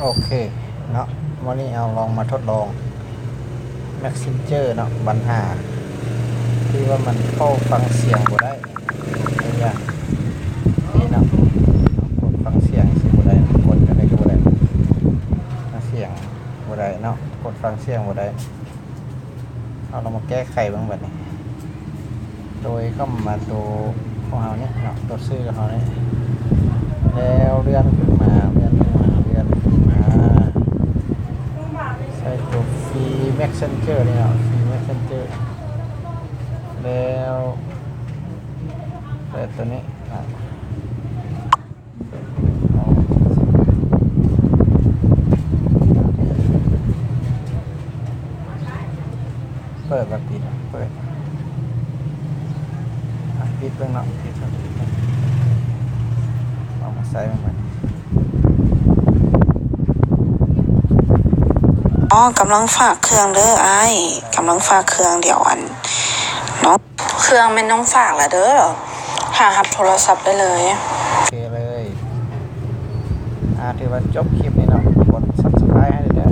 โอเคเนาะวันนี้เอาลองมาทดลอง Messenger เนาะปัญหาที่ว่ามันเข้าฟังเสียงบ่ได้อย่างนี้เนาะกดฟังเสียงสิบ่ได้กดอะไรก็บ่ได้เสียงบ่ได้เนาะกดฟังเสียงบ่ได้เอาเรามาแก้ไขบ้างบัดนี้โดยเข้ามาตัวของเราเนี่ยเนาะตัวซื้อของเราเนี่ยแล้วเลื่อนขึ้นมาใส่ตัวฟรี Messenger นี่เนาะฟรี Messenger แล้วเปิดตัวนี้เปิดแบบปิดเปิดปิดเพิ่งเนาะปิดเอามาใส่มัน กำลังฝากเครื่องเด้ออ้ายกำลังฝากเครื่องเดี๋ยวน้องเครื่องเป็นน้องฝากละเด้อหารับโทรศัพท์ได้เลยโอเคเลยถือว่าจบคลิปนี้เนาะกด subscribe ให้เลย